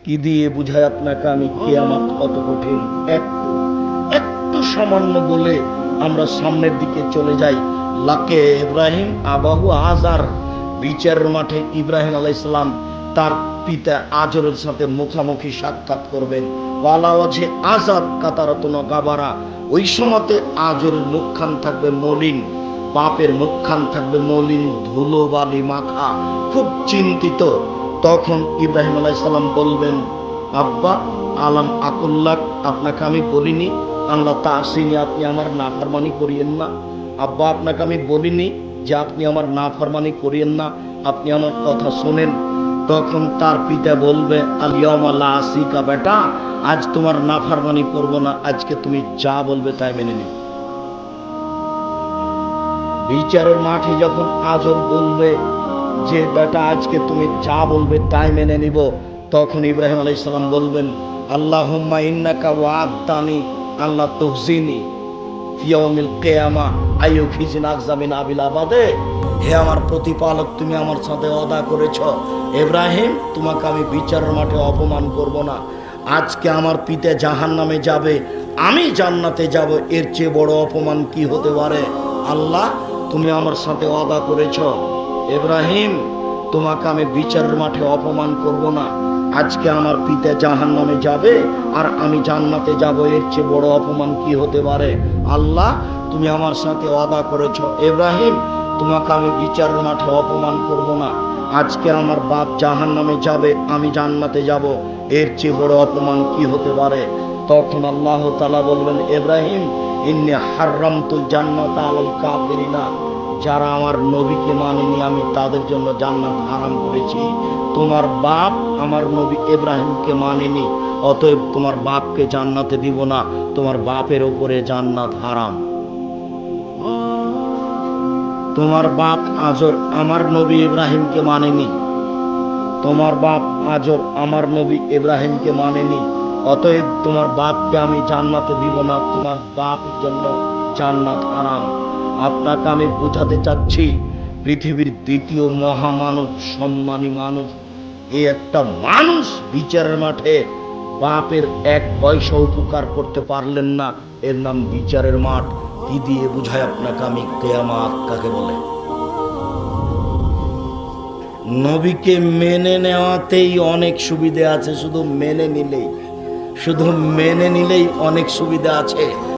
কি দিয়ে বুঝাই আপনাকে আমি কিয়ামত কত কঠিন। একটু সামান্য বলে আমরা সামনের দিকে চলে যাই। লাকে ইব্রাহিম আবাহু আজার, বিচারের মাঠে ইব্রাহিম আলাইহিস সালাম তার পিতা আজরের সাথে মুখামুখি সাক্ষাৎ করবেন। ওয়ালাওয়াজে আজাদ কাতারাতুন গাবারা, ওই সময়তে আজরের মুখখান থাকবে মলিন, বাপের মুখখান থাকবে মলিন, ধুলো বালি মাখা, খুব চিন্তিত। তখন ইব্রাহিম আলাইহিস সালাম বলবেন, আব্বা আলাম আকুল্লাক, আপনাকে আমি বলিনি আল্লাহ তাসিনি, আপনি আমার নাফরমানি করিয়েন না। আব্বা আপনাকে আমি বলিনি যে আপনি আমার নাফরমানি করিয়েন না, আপনি আমার কথা শোনেন। তখন তার পিতা বলবে, আলিয়াউমা লা আসিকা, বেটা আজ তোমার নাফরমানি করব না, আজকে তুমি যা বলবে তাই মেনে নিও। বিচারের মাঠে যখন আজর বলবে যে বেটা আজকে তুমি যা বলবে তাই মেনে নিব, তখন ইব্রাহিম আলাইহিস সালাম বলবেন, আল্লাহুম্মা ইন্নাকা ওয়া'আদতানি আল্লা তুহজিনি ফি ইয়াউমিল কিয়ামা আইয়ুখিজিনা আকজামিন আবিল আবাদে। হে আমার প্রতিপালক, তুমি আমার সাথে ওয়াদা করেছ ইব্রাহিম তোমাকে আমি বিচারের মাঠে অপমান করব না। আজকে আমার পিতা জাহান্নামে যাবে, আমি জান্নাতে যাব, এর চেয়ে বড় অপমান কি হতে পারে? আল্লাহ তুমি আমার সাথে ওয়াদা করেছ ইব্রাহিম তোমাকে আমি বিচারের মাঠে অপমান করব না। আজকে আমার পিতা জাহান্নামে যাবে আর আমি জান্নাতে যাব, এর চেয়ে বড় অপমান কি হতে পারে? আল্লাহ তুমি আমার সাথে ওয়াদা করেছ ইব্রাহিম তোমাকে আমি বিচারের মাঠে অপমান করব না। আজকে আমার বাপ জাহান্নামে যাবে, আমি জান্নাতে যাব, এর চেয়ে বড় অপমান কি হতে পারে? তখন আল্লাহ তাআলা বলবেন, ইব্রাহিম ইন্নী হাররামতুল জান্নাতা আলাল কাফিরিনা, যারা আমার নবীকে মানেনি আমি তাদের জন্য জান্নাত হারাম করেছি। তোমার বাপ আমার নবী ইব্রাহিমকে মানেনি, অতএব তোমার বাপকে জান্নাতে দিব না, তোমার বাপের উপরে জান্নাত হারাম। তোমার বাপ আজর আমার নবী ইব্রাহিমকে মানেনি, তোমার বাপ আজর আমার নবী ইব্রাহিমকে মানেনি, অতএব তোমার বাপকে আমি জান্নাতে দিব না, তোমার বাপের জন্য জান্নাত হারাম। আপনাকে আমি বোঝাতে চাচ্ছি, পৃথিবীর দ্বিতীয় মহামানব, সম্মানী মানুষ, এই একটা মানুষ বিচারের মাঠে বাপের এক পয়সা উপকার করতে পারলেন না, এর নাম বিচারের মাঠ। কি দিয়ে বুঝায় আপনাকে আমি কিয়ামত কাকে বলে? নবীকে মেনে নেওয়াতেই অনেক সুবিধা আছে, শুধু মেনে নিলেই অনেক সুবিধা আছে।